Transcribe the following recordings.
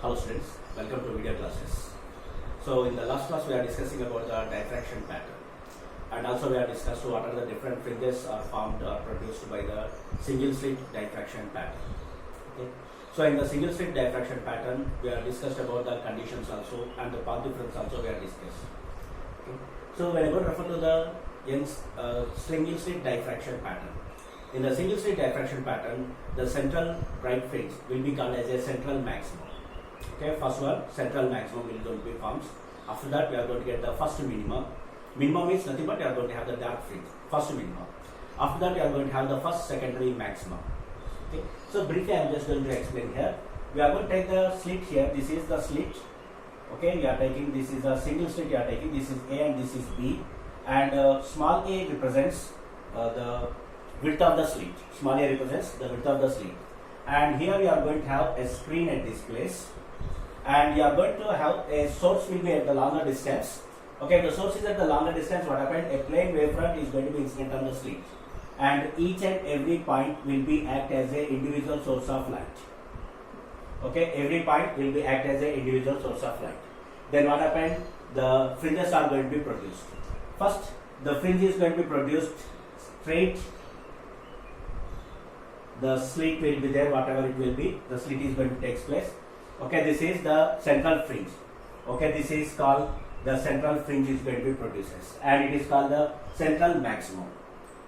Hello students, welcome to video classes. So in the last class we are discussing about the diffraction pattern, and also we are discussed what are the different fringes are formed or produced by the single slit diffraction pattern. Okay. So in the single slit diffraction pattern we are discussed about the conditions also, and the path difference also we are discussed. Okay. So when I go to refer to the single slit diffraction pattern, in the single slit diffraction pattern, the central bright fringe will be called as a central maximum. Okay, first one, central maximum will going to be formed. After that, we are going to get the first minimum. Minimum is nothing but you are going to have the dark fringe, first minimum. After that, you are going to have the first secondary maximum. Okay, so briefly I am just going to explain here. We are going to take the slit here. This is the slit. Okay, we are taking, this is a single slit you are taking. This is A and this is B. And small a represents the width of the slit. Small a represents the width of the slit. And here we are going to have a screen at this place. And you are going to have a source will be at the longer distance. Okay, the source is at the longer distance. What happened? A plane wavefront is going to be incident on the slit, and each and every point will be act as a individual source of light. Okay, every point will be act as a individual source of light. Then what happened? The fringes are going to be produced. First, the fringe is going to be produced straight. The slit will be there, whatever it will be. The slit is going to take place. Okay, this is the central fringe. Okay, this is called the central fringe is going to be produced, and it is called the central maximum.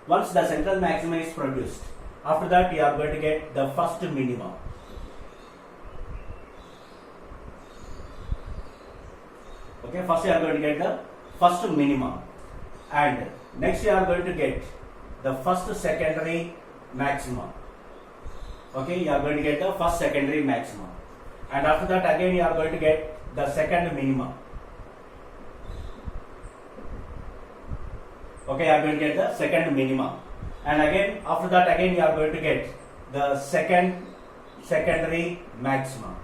Once the central maximum is produced, after that you are going to get the first minimum. Okay, first you are going to get the first minimum, and next you are going to get the first secondary maximum. Okay, you are going to get the first secondary maximum. And after that again you are going to get the second minimum. Okay, you are going to get the second minimum. And again after that again you are going to get the second secondary maximum.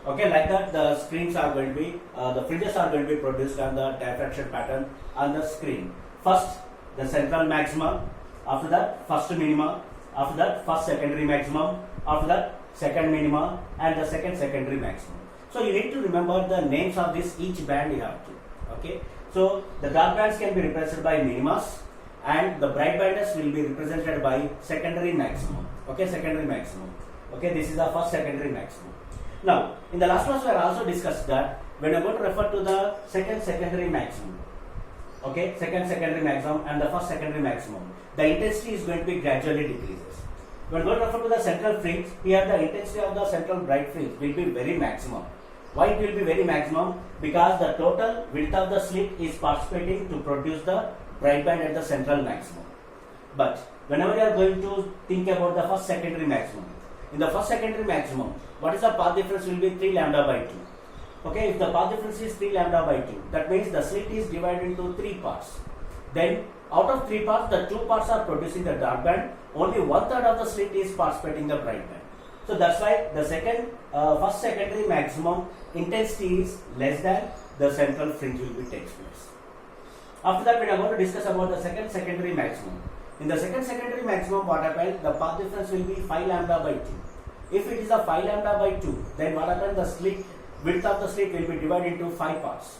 Okay, like that the screens are going to be, the fringes are going to be produced on the diffraction pattern on the screen. First the central maximum, after that first minimum, after that first secondary maximum, after that second minimum, and the second secondary maximum. So you need to remember the names of this each band you have to. Okay, so the dark bands can be represented by minimas, and the bright bands will be represented by secondary maximum. Okay, secondary maximum. Okay, this is the first secondary maximum. Now in the last class we are also discussed that when you are going to refer to the second secondary maximum, okay, second secondary maximum and the first secondary maximum, the intensity is going to be gradually decreases. When we refer to the central fringe, here the intensity of the central bright fringe will be very maximum. Why it will be very maximum? Because the total width of the slit is participating to produce the bright band at the central maximum. But whenever you are going to think about the first secondary maximum, in the first secondary maximum, what is the path difference will be 3 lambda by 2. Okay, if the path difference is 3 lambda by 2, that means the slit is divided into 3 parts. Then out of 3 parts, the 2 parts are producing the dark band, only 1/3 of the slit is participating the bright band. So that's why the first secondary maximum intensity is less than the central fringe will be takes place. After that we are going to discuss about the second secondary maximum. In the second secondary maximum, what happens? The path difference will be 5 lambda by 2. If it is a 5 lambda by 2, then what happens? The slit width of the slit will be divided into 5 parts.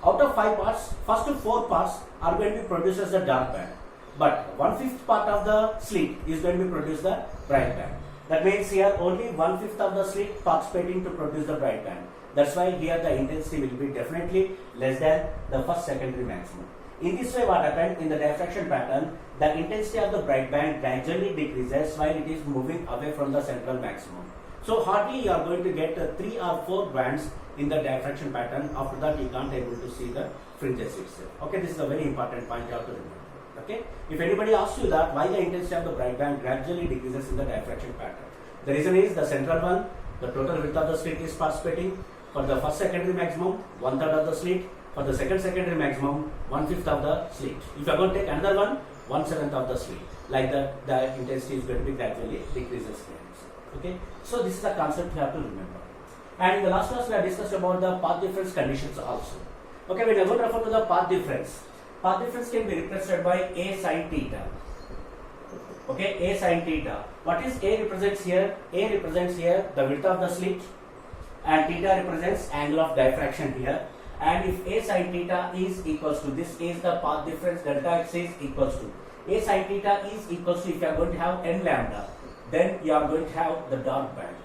Out of 5 parts, first 4 parts are going to be produced as the dark band, but 1/5 part of the slit is going to be produced the bright band. That means here only 1/5 of the slit participating to produce the bright band. That's why here the intensity will be definitely less than the first secondary maximum. In this way, what happened in the diffraction pattern, the intensity of the bright band gradually decreases while it is moving away from the central maximum. So hardly you are going to get 3 or 4 bands in the diffraction pattern. After that you can't able to see the fringes itself. Okay, this is a very important point you have to remember. Okay, if anybody asks you that why the intensity of the bright band gradually decreases in the diffraction pattern, the reason is the central one, the total width of the slit is participating. For the first secondary maximum, 1/3 of the slit. For the second secondary maximum, 1/5 of the slit. If you are going to take another one, 1/7 of the slit. Like that, the intensity is going to be gradually decreases. Okay, so this is the concept you have to remember. And in the last class we have discussed about the path difference conditions also. Okay, when you are going to refer to the path difference can be represented by A sin theta. Okay, A sin theta. What is A represents here? A represents here the width of the slit, and theta represents angle of diffraction here. And if a sin theta is equals to, this is the path difference, delta x is equals to, a sin theta is equals to, if you are going to have n lambda, then you are going to have the dark band.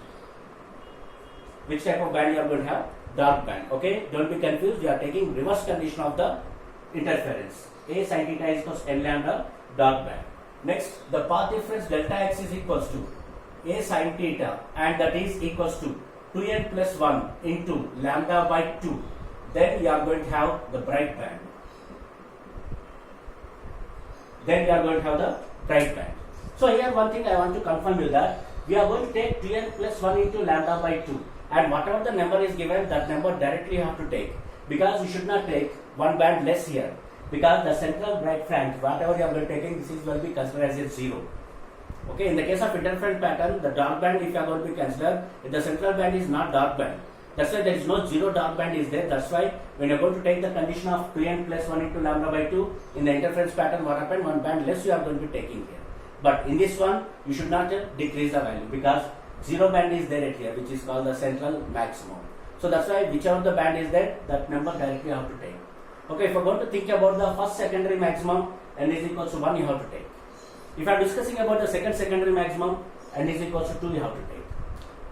Which type of band you are going to have? Dark band. Okay, don't be confused, we are taking reverse condition of the interference. A sin theta is equals to n lambda, dark band. Next, the path difference delta x is equals to a sin theta, and that is equals to 2n plus 1 into lambda by 2. Then you are going to have the bright band. Then you are going to have the bright band. So here one thing I want to confirm you that we are going to take 2n plus 1 into lambda by 2, and whatever the number is given, that number directly you have to take, because you should not take one band less here, because the central bright flange, whatever you are going to taking, this is will be considered as a 0. Okay, in the case of interference pattern, the dark band, if you are going to be considered, if the central band is not dark band, that's why there is no 0 dark band is there. That's why when you are going to take the condition of 2n plus 1 into lambda by 2, in the interference pattern, what happened, one band less you are going to be taking here. But in this one, you should not decrease the value, because 0 band is there at here, which is called the central maximum. So that's why whichever the band is there, that number directly you have to take. Okay, if you are going to think about the first secondary maximum, n is equals to 1 you have to take. If I am discussing about the second secondary maximum, n is equals to 2 you have to take.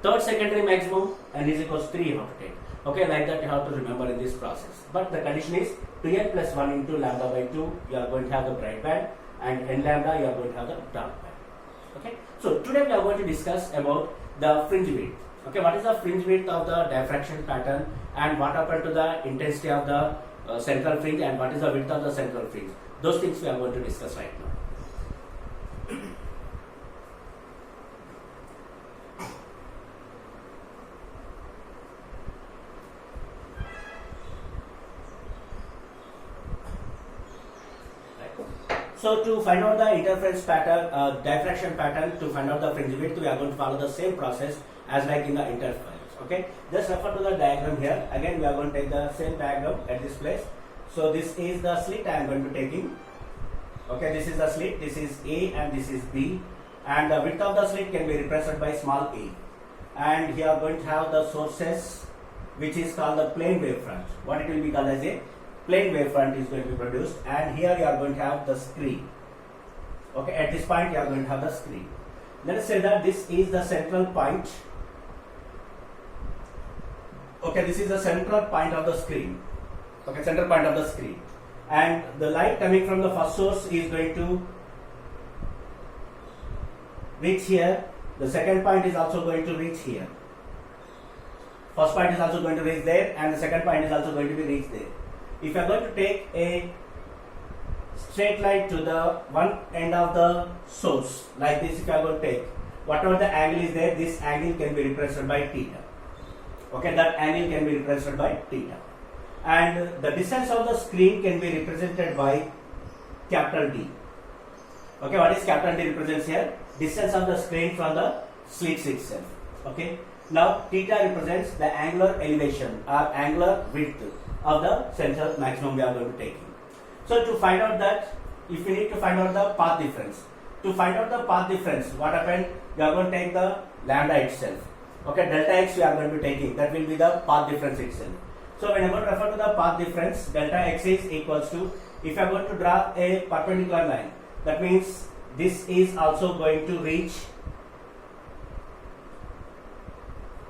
Third secondary maximum, n is equals to 3 you have to take. Okay, like that you have to remember in this process. But the condition is 2n plus 1 into lambda by 2, you are going to have the bright band, and n lambda you are going to have the dark band. Okay, so today we are going to discuss about the fringe width. Okay, what is the fringe width of the diffraction pattern, and what happened to the intensity of the central fringe, and what is the width of the central fringe. Those things we are going to discuss right now. So to find out the interference pattern, diffraction pattern, to find out the fringe width, we are going to follow the same process as like in the interference. Okay, just refer to the diagram here. Again, we are going to take the same diagram at this place. So this is the slit I am going to be taking. Okay, this is the slit. This is A and this is B, and the width of the slit can be represented by small a. And here are going to have the sources, which is called the plane wavefront. What it will be called as a plane wavefront is going to be produced, and here you are going to have the screen. Okay, at this point you are going to have the screen. Let us say that this is the central point. Okay, this is the central point of the screen. Okay, central point of the screen, and the light coming from the first source is going to reach here. The second point is also going to reach here. First point is also going to reach there, and the second point is also going to be reached there. If you are going to take a straight line to the one end of the source, like this, if you are going to take, whatever the angle is there, this angle can be represented by theta. Okay, that angle can be represented by theta. And the distance of the screen can be represented by capital D. Okay, what is capital D represents here? Distance of the screen from the slits itself. Okay, now theta represents the angular elevation or angular width of the central maximum we are going to take. So to find out that, if we need to find out the path difference, to find out the path difference, what happened? We are going to take the lambda itself. Okay, delta x we are going to be taking, that will be the path difference itself. So when I am going to refer to the path difference, delta x is equals to, if I am going to draw a perpendicular line, that means this is also going to reach,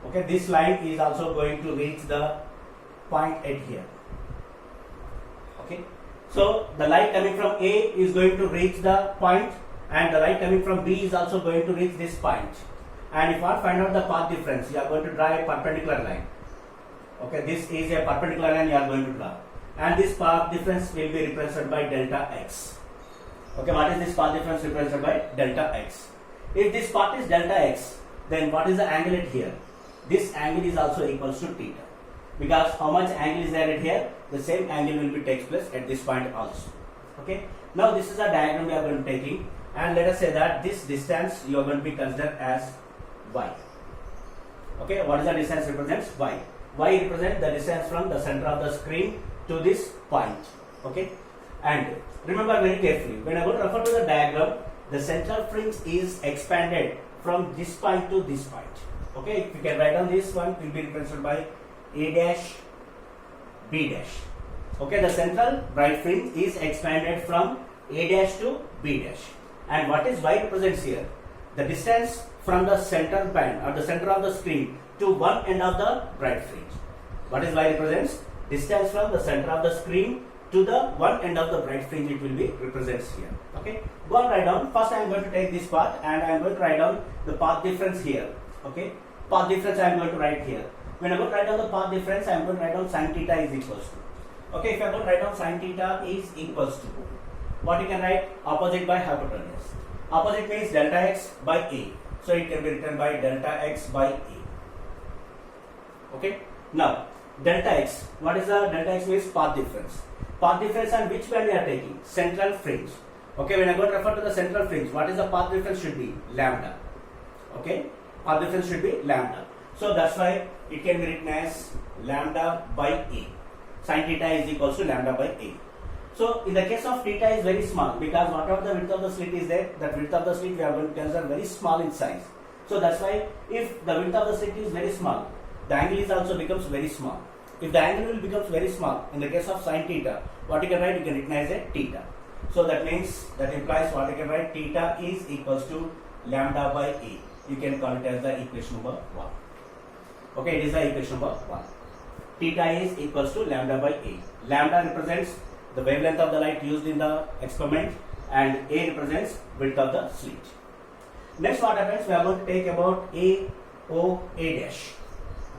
okay, this line is also going to reach the point at here. Okay, so the light coming from A is going to reach the point, and the light coming from B is also going to reach this point. And if you want to find out the path difference, you are going to draw a perpendicular line. Okay, this is a perpendicular line you are going to draw, and this path difference will be represented by delta x. Okay, what is this path difference represented by? Delta x. If this part is delta x, then what is the angle at here? This angle is also equals to theta, because how much angle is there at here? The same angle will be takes place at this point also. Okay, now this is a diagram we are going to be taking, and let us say that this distance you are going to be considered as y. Okay, what is the distance represents? Y. Y represents the distance from the center of the screen to this point. Okay, and remember very carefully, when I go to refer to the diagram, the central fringe is expanded from this point to this point. Okay, if you can write down this one, will be represented by A dash, B dash. Okay, the central bright fringe is expanded from A dash to B dash. And what is Y represents here? The distance from the center band or the center of the screen to one end of the bright fringe. What is Y represents? Distance from the center of the screen to the one end of the bright fringe, it will be represents here. Okay, go and write down. First I am going to take this path and I am going to write down the path difference here. Okay, path difference I am going to write here. When I am going to write down the path difference, I am going to write down sin theta is equals to. Okay, if I am going to write down sin theta is equals to, what you can write? Opposite by hypotenuse. Opposite means delta x by A. So it can be written by delta x by A. Okay, now delta x, what is the delta x means? Path difference. Path difference on which band we are taking? Central fringe. Okay, when I go to refer to the central fringe, what is the path difference should be? Lambda. Okay, path difference should be lambda. So that's why it can be written as lambda by A. Sin theta is equals to lambda by A. So in the case of theta is very small, because whatever the width of the slit is there, that width of the slit we are going to consider very small in size. So that's why if the width of the slit is very small, the angle is also becomes very small. If the angle will becomes very small, in the case of sin theta, what you can write? You can written as a theta. So that means, that implies what you can write? Theta is equals to lambda by A. You can call it as the equation number 1. Okay, it is the equation number 1. Theta is equals to lambda by A. Lambda represents the wavelength of the light used in the experiment and A represents width of the slit. Next what happens? We are going to take about A, O, A dash.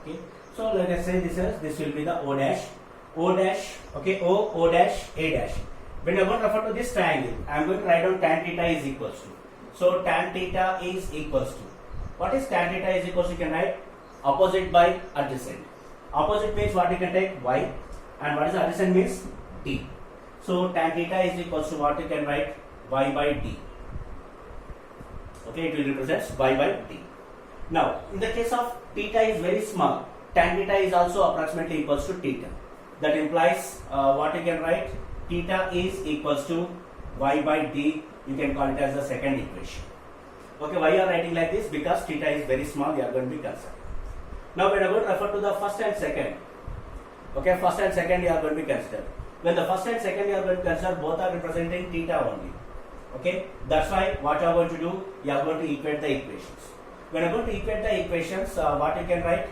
Okay. So let us say this will be the O dash, okay, O dash, A dash. When I am going to refer to this triangle, I am going to write down tan theta is equals to. So tan theta is equals to. What is tan theta is equals to? You can write opposite by adjacent. Opposite means what you can take? Y, and what is adjacent means? D. So tan theta is equals to what you can write? Y by D. Okay, it will represent Y by D. Now, in the case of theta is very small, tan theta is also approximately equals to theta. That implies what you can write? Theta is equals to Y by D. You can call it as the second equation. Okay, why you are writing like this? Because theta is very small, you are going to be concerned. Now, when I go to refer to the first and second, okay, first and second you are going to be considered. When the first and second you are going to consider, both are representing theta only. Okay, that's why what you are going to do? You are going to equate the equations. When I am going to equate the equations, what you can write?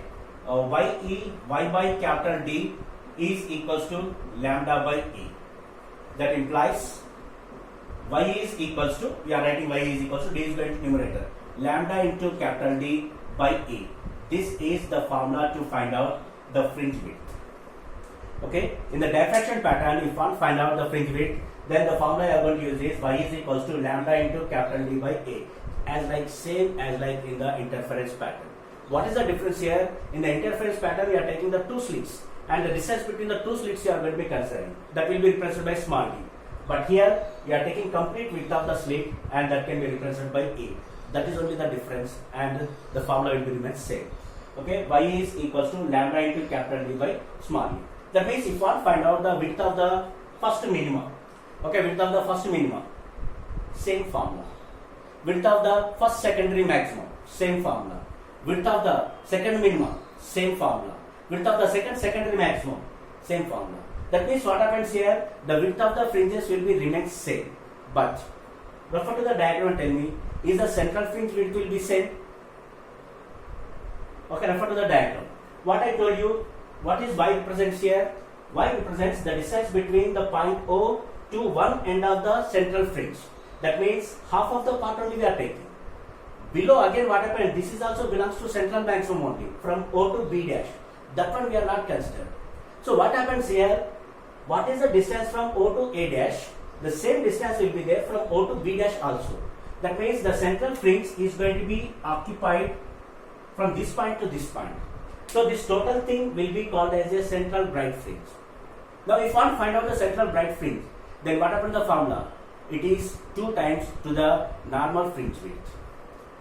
Y by capital D is equals to lambda by A. That implies Y is equals to, we are writing Y is equals to, D is going to numerator, lambda into capital D by A. This is the formula to find out the fringe width. Okay, in the diffraction pattern, if one find out the fringe width, then the formula you are going to use is Y is equals to lambda into capital D by A, as like same as like in the interference pattern. What is the difference here? In the interference pattern, we are taking the two slits, and the distance between the two slits you are going to be considering. That will be represented by small d. But here, we are taking complete width of the slit, and that can be represented by A. That is only the difference, and the formula will be remain same. Okay, Y is equals to lambda into capital D by small d. That means if one find out the width of the first minima, okay, width of the first minima, same formula. Width of the first secondary maximum, same formula. Width of the second minima, same formula. Width of the second secondary maximum, same formula. That means what happens here? The width of the fringes will be remain same. But refer to the diagram and tell me, is the central fringe width will be same? Okay, refer to the diagram. What I told you, what is Y represents here? Y represents the distance between the point O to one end of the central fringe. That means half of the part only we are taking. Below again what happens? This is also belongs to central maximum only, from O to B dash. That one we are not considered. So what happens here? What is the distance from O to A dash? The same distance will be there from O to B dash also. That means the central fringe is going to be occupied from this point to this point. So this total thing will be called as a central bright fringe. Now if one find out the central bright fringe, then what happens to the formula? It is 2 times to the normal fringe width.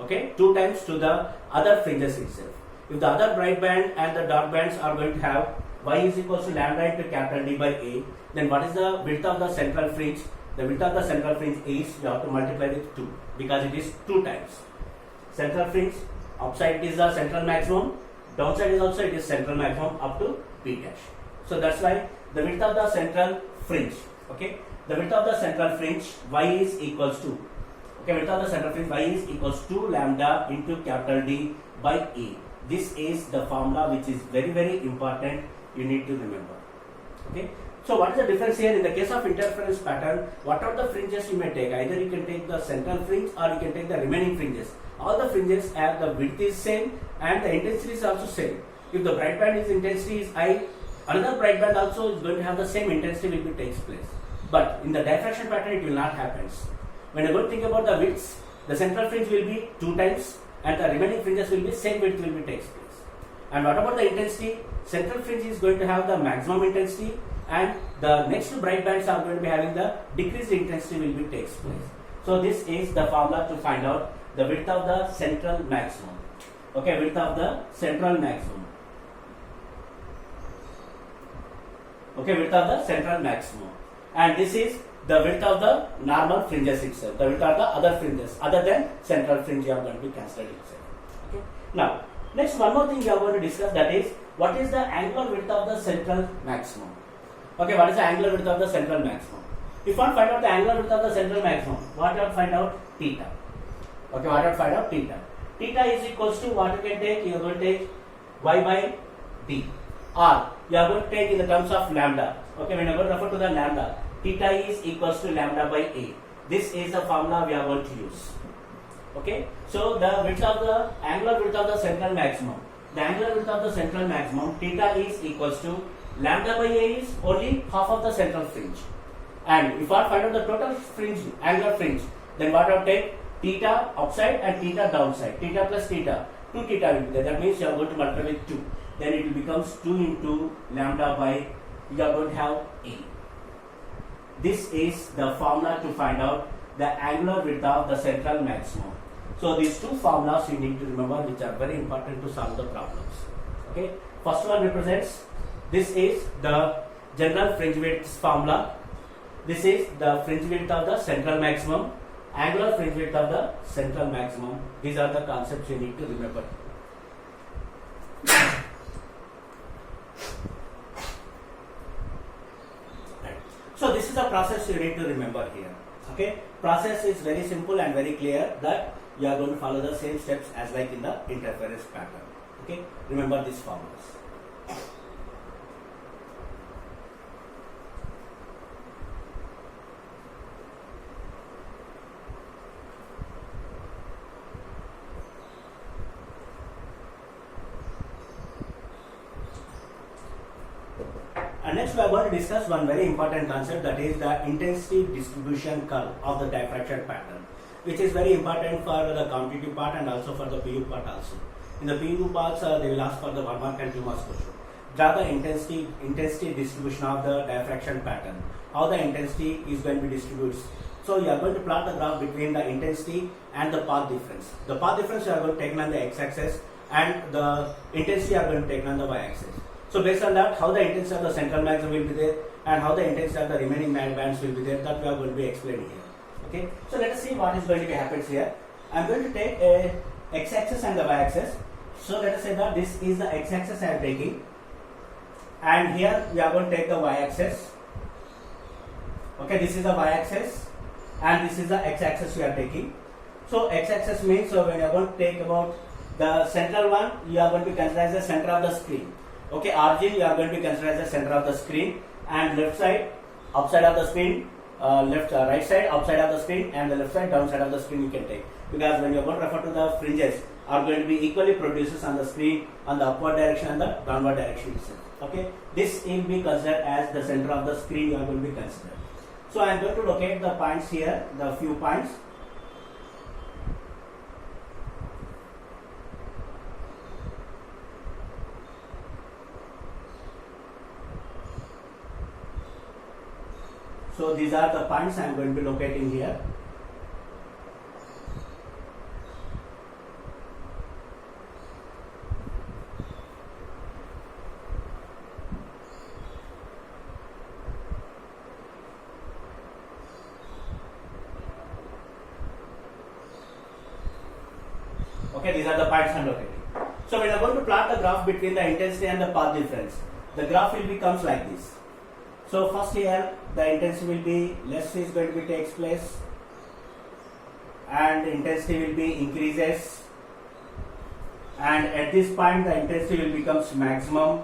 Okay, 2 times to the other fringes itself. If the other bright band and the dark bands are going to have Y is equals to lambda into capital D by A, then what is the width of the central fringe? The width of the central fringe is, you have to multiply with 2, because it is 2 times. Central fringe Upside it is the central maximum, downside is also it is central maximum up to P dash. So that's why the width of the central fringe, okay, the width of the central fringe y is equals to, okay, width of the central fringe y is equals to lambda into capital D by A. This is the formula which is very important, you need to remember. Okay. So what is the difference here? In the case of interference pattern, what are the fringes you may take? Either you can take the central fringe or you can take the remaining fringes. All the fringes have the width is same and the intensity is also same. If the bright band is intensity is high, another bright band also is going to have the same intensity will be takes place. But in the diffraction pattern it will not happen. When you go to think about the widths, the central fringe will be 2 times and the remaining fringes will be same width will be takes place. And what about the intensity? Central fringe is going to have the maximum intensity and the next two bright bands are going to be having the decreased intensity will be takes place. So this is the formula to find out the width of the central maximum. Okay, width of the central maximum. Okay, width of the central maximum. And this is the width of the normal fringes itself. The width of the other fringes other than central fringe you are going to be considered itself. Okay. Now, next one more thing we are going to discuss, that is what is the angular width of the central maximum. Okay, what is the angular width of the central maximum? If you want to find out the angular width of the central maximum, what you have to find out? Theta. Okay, what you have to find out? Theta. Theta is equals to what you can take? You are going to take y by d, or you are going to take in the terms of lambda. Okay, when you are going to refer to the lambda, theta is equals to lambda by a. This is the formula we are going to use. Okay, so the width of the angular width of the central maximum. The angular width of the central maximum, theta is equals to lambda by a is only half of the central fringe. And if I find out the total fringe, angular fringe, then what I will take? Theta upside and theta downside. Theta plus theta, 2 theta will be there. That means you are going to multiply with 2. Then it becomes 2 into lambda by, you are going to have a. This is the formula to find out the angular width of the central maximum. So these two formulas you need to remember, which are very important to solve the problems. Okay. First one represents, this is the general fringe width formula. This is the fringe width of the central maximum, angular fringe width of the central maximum. These are the concepts you need to remember. So this is a process you need to remember here. Okay, process is very simple and very clear, that you are going to follow the same steps as like in the interference pattern. Okay, remember these formulas. And next we are going to discuss one very important concept, that is the intensity distribution curve of the diffraction pattern, which is very important for the competitive part and also for the PU part also. In the PU parts they will ask for the 1 mark and 2 marks question. Draw the intensity distribution of the diffraction pattern. How the intensity is going to be distributed. So you are going to plot the graph between the intensity and the path difference. The path difference you are going to take on the x-axis and the intensity you are going to take on the y-axis. So based on that, how the intensity of the central maximum will be there and how the intensity of the remaining bands will be there, that we are going to be explaining here. Okay. So let us see what is going to be happens here. I am going to take a x-axis and the y-axis. So let us say that this is the x-axis I am taking, and here we are going to take the y-axis. Okay, this is the y-axis and this is the x-axis we are taking. So x-axis means, so when you are going to take about the central one, you are going to consider as the center of the screen. Okay, origin you are going to consider as the center of the screen, and left side, upside of the screen, right side, upside of the screen, and the left side, downside of the screen you can take. Because when you are going to refer to the fringes, are going to be equally produces on the screen on the upward direction and the downward direction itself. Okay, this will be considered as the center of the screen you are going to be considered. So I am going to locate the points here, the few points. So these are the points I am going to be locating here. Okay, these are the points I'm locating. So when I'm going to plot the graph between the intensity and the path difference, the graph will becomes like this. So first here the intensity will be less is going to be takes place, and intensity will be increases, and at this point the intensity will becomes maximum,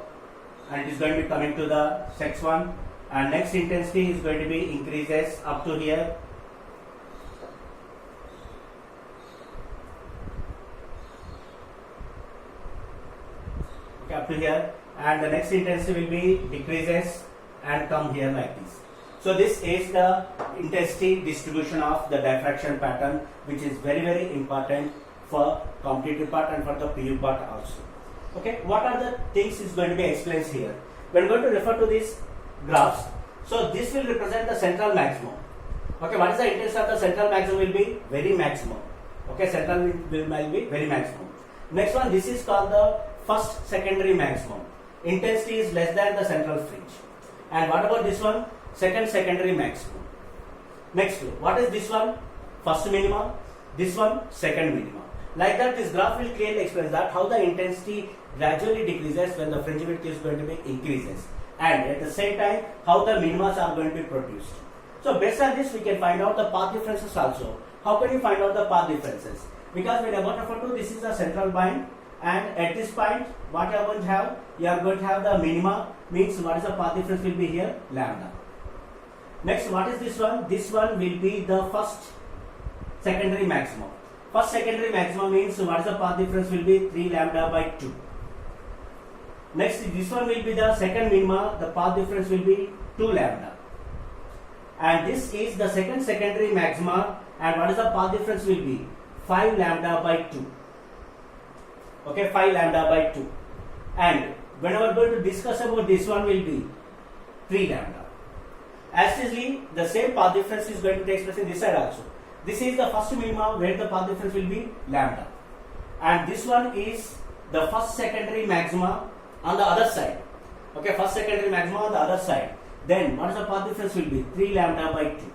and it is going to be coming to the next one, and next intensity is going to be increases up to here. Okay, up to here, and the next intensity will be decreases and come here like this. So this is the intensity distribution of the diffraction pattern, which is very important for competitive part and for the PU part also. Okay, what are the things is going to be explained here? We are going to refer to these graphs. So this will represent the central maximum. Okay, what is the intensity of the central maximum will be very maximum. Okay, central will be very maximum. Next one, this is called the first secondary maximum. Intensity is less than the central fringe. And what about this one? Second secondary maximum. Next, what is this one? First minimum. This one, second minimum. Like that, this graph will clearly explain that how the intensity gradually decreases when the fringe width is going to be increases, and at the same time how the minimas are going to be produced. So based on this, we can find out the path differences also. How can you find out the path differences? Because when you are going to refer to, this is the central point, and at this point what you are going to have? You are going to have the minima, means what is the path difference will be here? Lambda. Next, what is this one? This one will be the first secondary maximum. First secondary maximum means what is the path difference will be 3 lambda by 2. Next, this one will be the second minima, the path difference will be 2 lambda. And this is the second secondary maxima, and what is the path difference will be 5 lambda by 2. Okay, 5 lambda by 2. And when we are going to discuss about this one will be 3 lambda. As usually, the same path difference is going to take place in this side also. This is the first minimum where the path difference will be lambda, and this one is the first secondary maxima on the other side. Okay, first secondary maxima on the other side. Then what is the path difference will be 3 lambda by 2.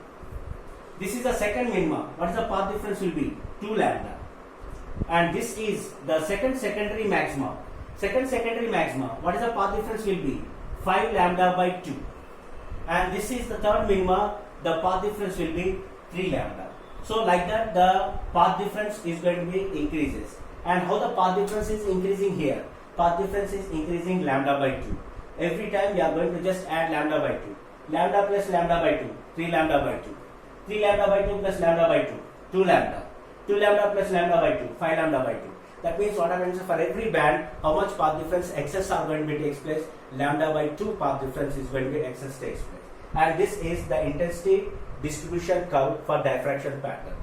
This is the second minima. What is the path difference will be 2 lambda, and this is the second secondary maxima. Second secondary maxima. What is the path difference will be 5 lambda by 2, and this is the third minima. The path difference will be 3 lambda. So like that, the path difference is going to be increases. And how the path difference is increasing here? Path difference is increasing lambda by 2. Every time we are going to just add lambda by 2. Lambda plus lambda by 2, 3 lambda by 2. 3 lambda by 2 plus lambda by 2, 2 lambda. 2 lambda plus lambda by 2, 5 lambda by 2. That means what happens for every band, how much path difference excess are going to be takes place? Lambda by 2 path difference is going to be excess takes place. And this is the intensity distribution curve for diffraction pattern.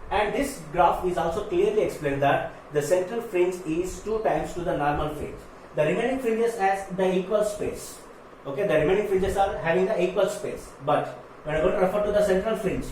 And this graph is also clearly explained that the central fringe is 2 times to the normal fringe. The remaining fringes has the equal space. Okay, the remaining fringes are having the equal space. But when I'm going to refer to the central fringe,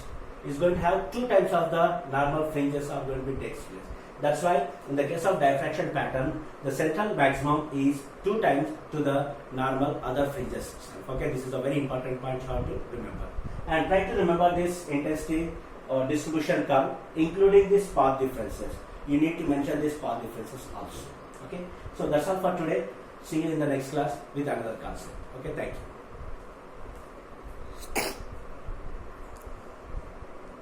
is going to have 2 times of the normal fringes are going to be takes place. That's why in the case of diffraction pattern, the central maximum is 2 times to the normal other fringes. Okay, this is a very important point you have to remember. And try to remember this intensity or distribution curve, including these path differences. You need to mention these path differences also. Okay, so that's all for today. See you in the next class with another concept. Okay, thank you.